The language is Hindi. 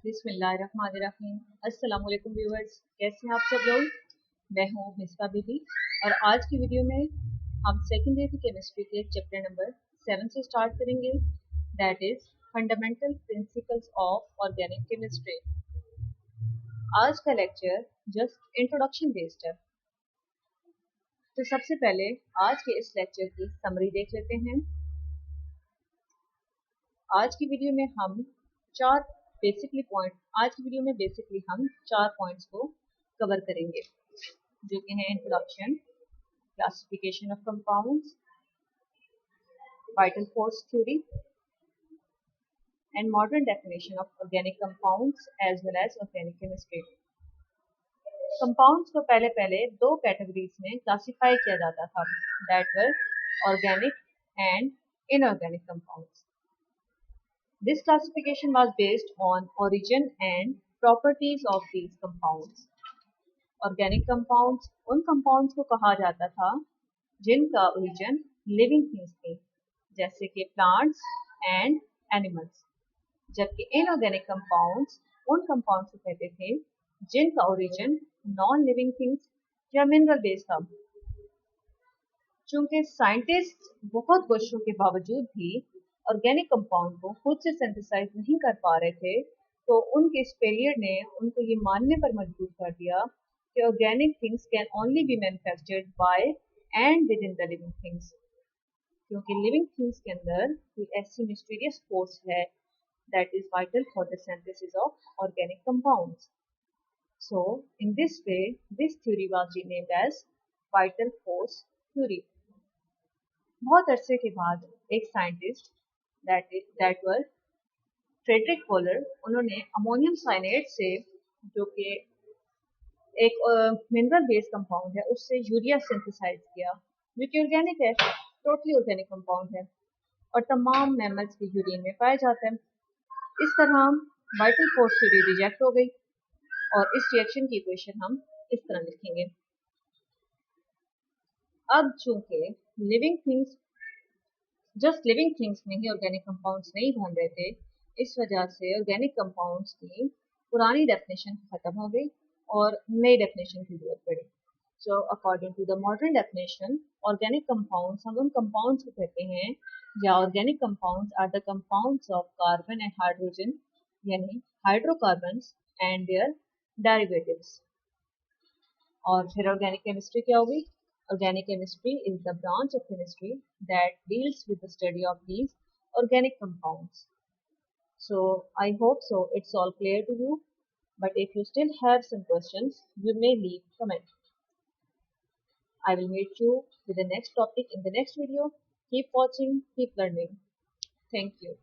बिस्मिल्लाहिर्रहमानिर्रहीम। अस्सलाम वालेकुम व्यूअर्स, कैसे हैं आप सब लोग। मैं हूँ मिस्बा बीबी और आज की वीडियो में हम सेकेंड ईयर की केमिस्ट्री के चैप्टर नंबर 7 से स्टार्ट करेंगे, that is fundamental principles of organic chemistry. आज का लेक्चर जस्ट इंट्रोडक्शन बेस्ड है, तो सबसे पहले आज के इस लेक्चर की समरी देख लेते हैं। आज की वीडियो में हम बेसिकली हम चार पॉइंट्स को कवर करेंगे, जो कि हैं introduction, classification of compounds, vital force theory and modern definition of organic compounds as well as organic chemistry. Compounds को पहले पहले दो कैटेगरीज में क्लासिफाई किया जाता था, that were organic and inorganic compounds. This classification was based on origin and properties of these compounds. Organic compounds उन compounds को कहा जाता था जिनका origin living things थे, जैसे कि plants and animals, जबकि inorganic compounds उन compounds को कहते थे जिनका origin non-living things या mineral based था। चूंकि साइंटिस्ट बहुत कोशिशों के बावजूद भी ऑर्गेनिक कंपाउंड को खुद से सिंथेसाइज नहीं कर पा रहे थे, तो उनके इस फेलियर ने उनको ये मानने पर मजबूर कर दिया कि organic things can only be manufactured by and within the living things, क्योंकि लिविंग थिंग्स के अंदर कोई ऐसी मिस्टीरियस फोर्स है that is vital for the synthesis of organic compounds. So in this way this theory was renamed as vital force theory. बहुत अरसे के बाद एक scientist that were Friedrich Wohler, उन्होंने अमोनियम साइनेट से, जो कि एक मिनरल बेस्ड कंपाउंड है, उससे यूरिया सिंथेसाइज किया, जो कि ऑर्गेनिक है, टोटली ऑर्गेनिक कंपाउंड है और तमाम मैमल्स के यूरिन में पाया जाता है। इस तरह वाइटल फोर्स थ्योरी रिजेक्ट हो गई और इस रिएक्शन की इक्वेशन हम इस तरह लिखेंगे। अब चूंकि लिविंग थिंग्स में ही ऑर्गेनिक कंपाउंड्स नहीं बन रहे थे, इस वजह से ऑर्गेनिक कंपाउंड्स की पुरानी डेफिनेशन खत्म हो गई और नई डेफिनेशन की जरूरत पड़ी। So according to the modern definition, organic compounds हम उन कंपाउंड्स को कहते हैं, या organic compounds are the compounds of carbon and hydrogen, यानी हाइड्रोकार्बन्स एंड देयर डेरिवेटिव्स। और फिर ऑर्गेनिक केमिस्ट्री क्या होगी? Organic chemistry is the branch of chemistry that deals with the study of these organic compounds. So I hope so it's all clear to you, but if you still have some questions, you may leave comment. I will meet you with the next topic in the next video. Keep watching, keep learning. Thank you.